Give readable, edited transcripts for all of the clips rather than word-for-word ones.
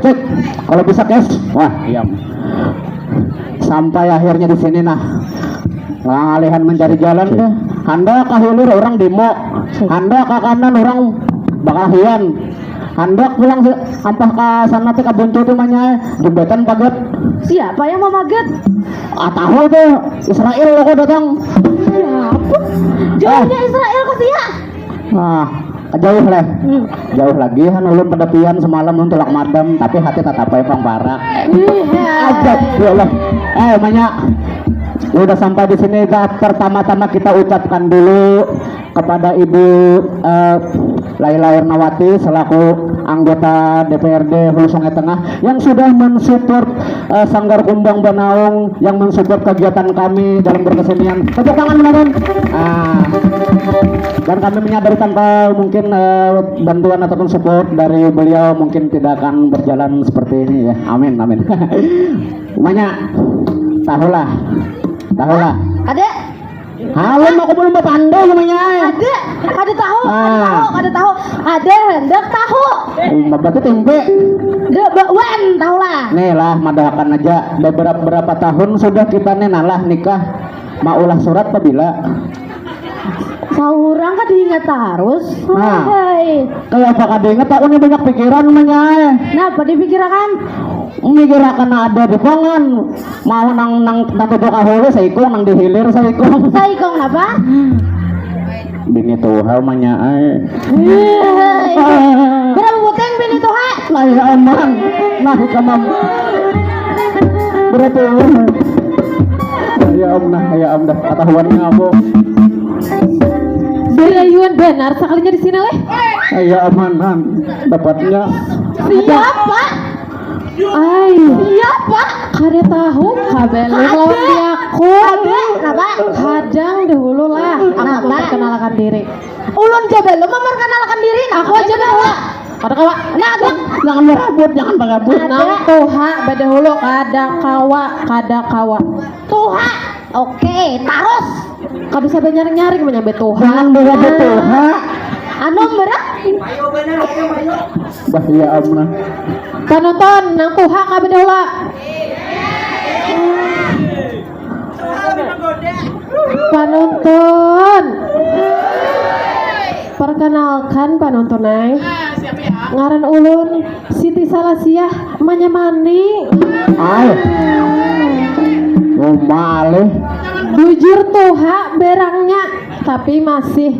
Cek. Kalau bisa kes, wah diam. Sampai akhirnya di sini nah. Ngalihan mencari jalan deh. Handa ka hilir orang demo. Handa ka kanan orang bakahian. Handa pulang sampah ka sana teh ka buntu tuh manya jembatan paget. Siapa yang mau maget? Tahu tuh Israel lo datang. Siapa? Jauhnya Israel ke sia. Nah, jauh lah. Jauh lagi kan ulun pedepian semalam untuk lak madam tapi hati tetap pang parah. Ajak ya Allah. Manya udah sampai di sini dah. Pertama-tama kita ucapkan dulu kepada Ibu Laila Ernawati selaku anggota DPRD Hulu Sungai Tengah yang sudah mensupport Sanggar Kumbang Banaung, yang mensupport kegiatan kami dalam berkesenian. Tepuk tangan teman-teman. Dan kami menyadari tanpa mungkin bantuan ataupun support dari beliau mungkin tidak akan berjalan seperti ini ya. Amin. Banyak tahulah. Adek. Halo mau belum pandai namanya. Ada tahu. Ada hendak tahu. Berarti tempe. Bakwan tahu lah. Nih lah madahakan aja beberapa tahun sudah kita nalah nikah. Maulah surat apabila Saurang kan diingat harus. Nah, kayak apa diingat aku nih banyak pikiran namanya. Nah, apa dipikirkan? Mikirakan ada di pangan mau nang tudok kahulu saikong nang dihilir saikong Napa? Bini tuha manya berapa buteng bini tuha? Nah ya aman nah kamam berapa ya om dah ketahuannya apa Berayuan benar sekalinya di sini leh. Ya aman dapatnya siapa? Siapa? Kada tahu kabelur lawan diaku. Kenapa? Kadang dahulu lah. Aku memperkenalkan diri. Ulun coba lu memperkenalkan diri. Aku aja dahulu. Kada kawa. Nah, jangan berabut, jangan berabut. Nang tuha badahulu kada kawa. Tuha. Oke, terus. Kada sabar nyaring-nyaring menyambe tuha. Jangan berabut tuha. Anu berak? Bahaya amna. Penonton nang tuha ka badahula. Penonton. Perkenalkan penonton ay. Ngaran ulun Siti Salasiah Manyamani. Malih. Bujur tuha berangnya tapi masih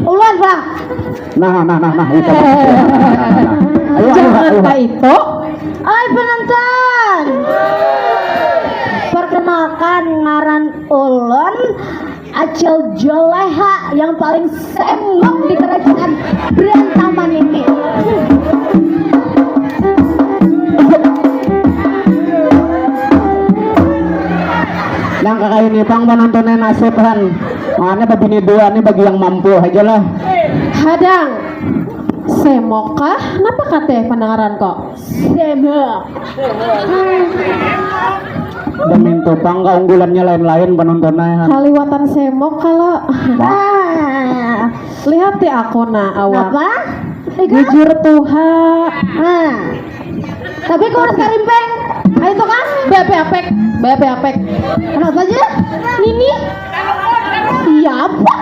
Ulun bang. Nah itu. Ayo Jangan itu. Penonton. Perkenalkan ngaran ulun Acil Joleha yang paling sengok di kerajaan Berantaman ini. Yang kakak ini pang penontonnya nasib kan. Makanya begini dua nih bagi yang mampu aja lah. Hadang semokah? Napa kate pendengaran kok? Semok. Demi topang keunggulannya lain-lain penontonnya. Kaliwatan semok kalau. Lihat ti aku na awak. Apa? Jujur tuha. Tapi kau harus karimpeng. Ayo tuh kan? BP apek. Kenapa aja? Nini? Siapa?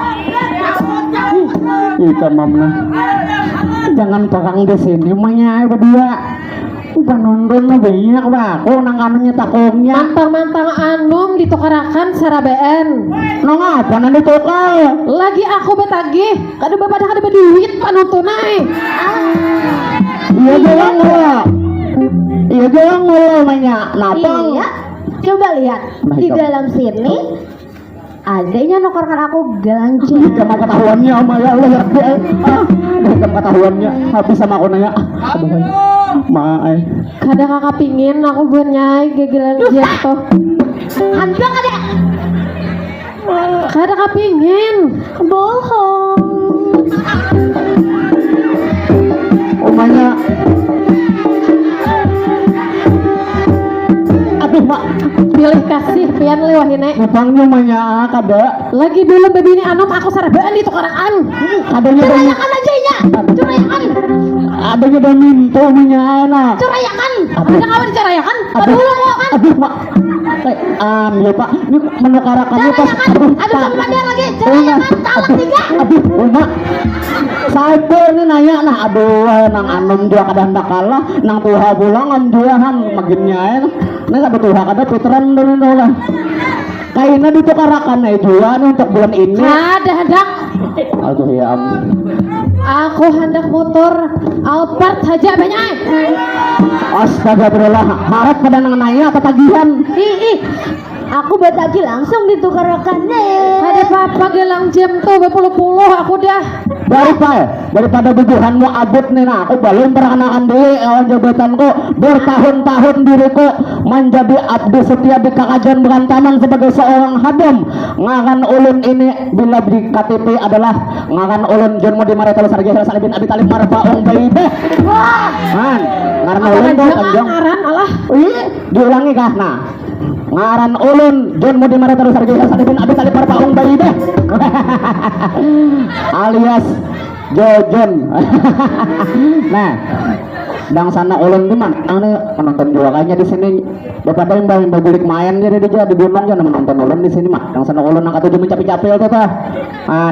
Ika mamna. Jangan perang di sini manya berdua. Penonton banyak aku nang kanunya takungnya. Mantang-mantang anum ditukarakan secara BN. Nang apa nanti tukar? Lagi aku betagih. Kada bapak ada duit panontonai. Iya jangan ngolo banyak. Napang. Iya. Coba lihat di dalam sini adanya nukarkan aku galanjang. Sama ketahuannya sama ya Allah ya. Ketahuannya habis sama aku nanya. Maaf. Kada kakak pingin aku bernyai gegelan jatuh. Hancur kada? Kada kakak pingin. Bohong. Umanya. Aduh mak. Pilih kasih pian lewahine. Ngutangnya manya kada. Lagi belum bebi ini anom aku sarabaan itu karaan. Adanya Curayakan aja nya. Curayakan. adanya dan minto manya na. Curayakan. Ada kawan dicarayakan. Aduh lo mau kan. Aduh mak. Ya pak, ini menukara kami pas. Aduh sama dia lagi. Curayakan talak 3. Aduh, mak. Saya ini nanya nah, aduh, nang anom dia kada hendak kalah, nang tuha pulang am dia han maginnya nah kada tuha kada putaran dulu lah. Kayaknya ditukarakan jual untuk bulan ini. Ada hendak. Aduh ya Aku hendak motor Alphard saja banyak. Astagfirullah, harap pada nang nanya apa tagihan? Ih, aku batagi langsung ditukarakan nih. Ada apa gelang jam tuh berpuluh-puluh aku dah. Daripada bubuhanmu abut nih nah, aku belum perkenalkan diri lawan jabatanku bertahun-tahun diriku menjadi abdi setia di kakajan berantaman sebagai seorang hadam. Ngaran ulun ini bila di KTP adalah ngaran ulun John Modi Maretal Sarjana Salibin Abi Talib Marfaung Baide. Wah, Man, ngaran ulun tuh panjang. ngaran alah. Diulangi kah nah? Ngaran ulun John Modi Maretal Sarjana Salibin Abi Talib Marfaung Baide. Alias Jojon. Nah, dang sana ulun di mana? Ane menonton juga kayaknya di sini. Daripada yang bagulik main jadi dia di gunung jangan menonton ulun di sini mah. Dang sana ulun nang katujuh capek-capek tuh tah.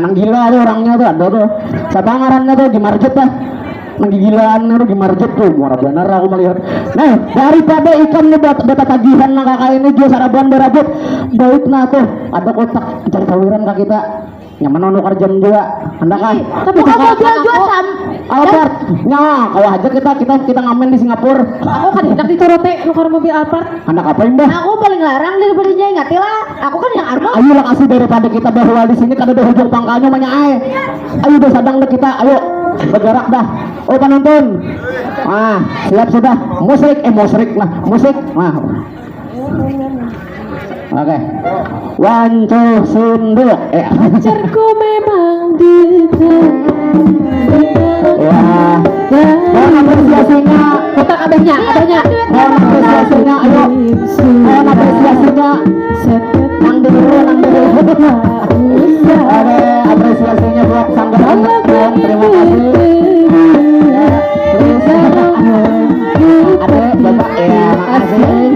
Nang gila tuh orangnya tuh ada tuh. Siapa ngarannya tuh Gimarjet tah. Nang gigilaan tuh Gimarjet tuh. Murah bener aku melihat. Nah, daripada ikan nih bata tagihan nang kakak ini jual saraban berabut. Baik nah tuh ada kotak cari tawiran kak kita. Yang mana nukar jam juga hendak kan Tapi kamu jual sam Alphard nya kalau aja kita ngamen di Singapura. Aku kan hendak ditorote nukar mobil Alphard. Hendak apa mbah? Aku paling larang daripada dia ngerti lah. Aku kan yang armo. Ayo lah kasih daripada kita bahwa di sini kada ada hujung pangkalnya banyak ayo udah sadang deh kita ayo bergerak dah. Oh penonton siap sudah musrik nah Oke, one, two, sunduk. Pacarku memang detail. Ya, mohon apresiasinya. Kotak abahnya. Mohon apresiasinya, ayo. Mohon apresiasinya. Nang dulu. Oke, apresiasinya buat sanggahan. Terima kasih. Ada bapak ya, makasih.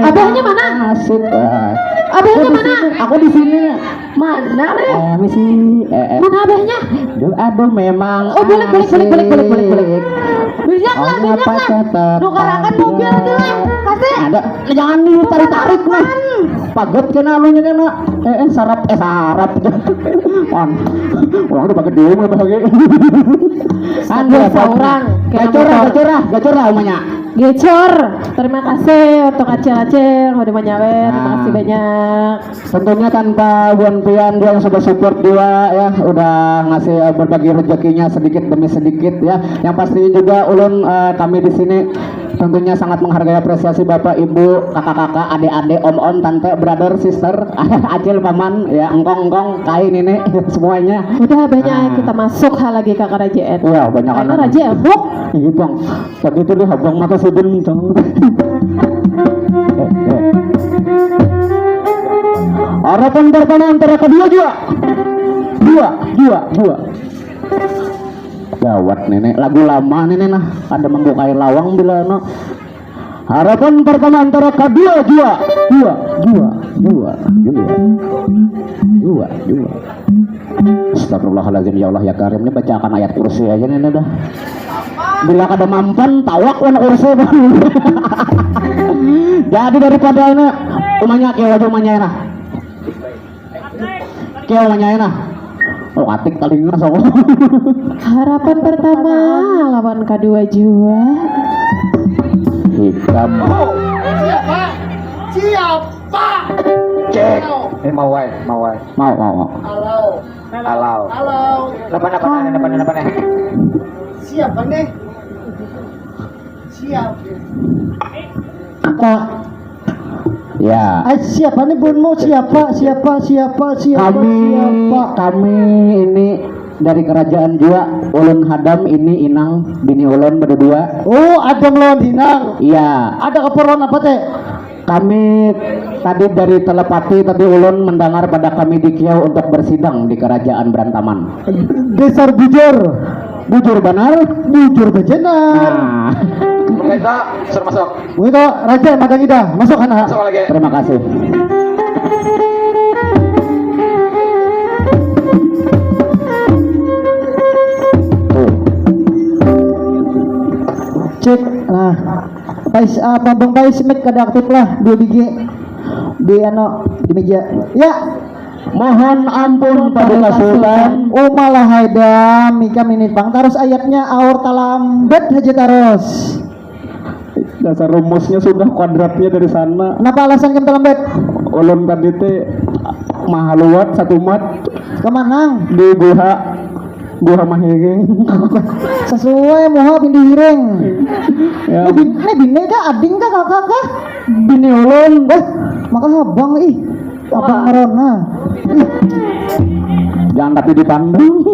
Abahnya mana? Asik. Abahnya mana? Aku di sini. Mana re? Misi. Mana abahnya? Aduh memang. Oh boleh. Banyak lah. Nukarakan mobil aja lah. Kasih. Ada. Jangan ditarik lah. Paget kena alunya kena. Sarap. On. Orang udah pakai dulu mah bahagia. Anda seorang. Gacor umanya. Gecor. Terima kasih untuk acil-acil udah menyawer. Terima kasih banyak. Tentunya tanpa Buan Pian dia yang sudah support juga ya, udah ngasih berbagi rezekinya sedikit demi sedikit ya. Yang pastinya juga ulun kami di sini tentunya sangat menghargai apresiasi Bapak, Ibu, kakak-kakak, adik-adik, om-om, tante, brother, sister, acil, paman, ya, engkong, kain ini semuanya. Udah banyak kita masuk hal lagi ke kerajaan. Wah, banyak Karena raja abok. Iya bang, tadi itu dia abang mata sudun cang. Harapan pertama antara kedua juga. Dua. Gawat nenek, lagu lama nenek nah. Ada membukai lawang bila no. Harapan pertama antara kedua dua. Astagfirullahaladzim, ya Allah ya Karim, ini bacakan ayat kursi aja nenek dah. Bila kada mampan tawak wan kursi bang. Jadi daripada ini umanya enak. Oh atik kali ini so. Harapan pertama lawan kedua jua. Hitam. Siapa? Cek. Ini mau. Halo. Depan. Siapa nih? Kak. Ya. Siapa nih bunmu? Siapa? Kami ini dari kerajaan Jua, ulun Hadam ini Inang bini ulun berdua. Oh, ada lawan Dinang. Iya. Ada keperluan apa teh? Kami tadi dari telepati tadi ulun mendengar pada kami di Kiau untuk bersidang di kerajaan Berantaman. Dasar bujur benar? Bujur bejenar. Nah. Kita suruh masuk. Itu raja madang ida masuk anak. Masuk lagi. Terima kasih. Cek nah. Bang Pais mic kada aktif lah 2 biji di di meja. Ya. Mohon ampun pada Sultan. Malah haida mika minit bang terus ayatnya aur talambat aja terus. Dasar rumusnya sudah kuadratnya dari sana. Kenapa alasan kamu terlambat? Ulun tadi teh mahaluat satu mat Kemanang? di Guha Mahireng. Sesuai moha pindi hireng. Ya. Ini bini kah? Ading kah? Kakak kah? Bini ulun. Maka abang abang ngerona. Jangan tapi dipandang.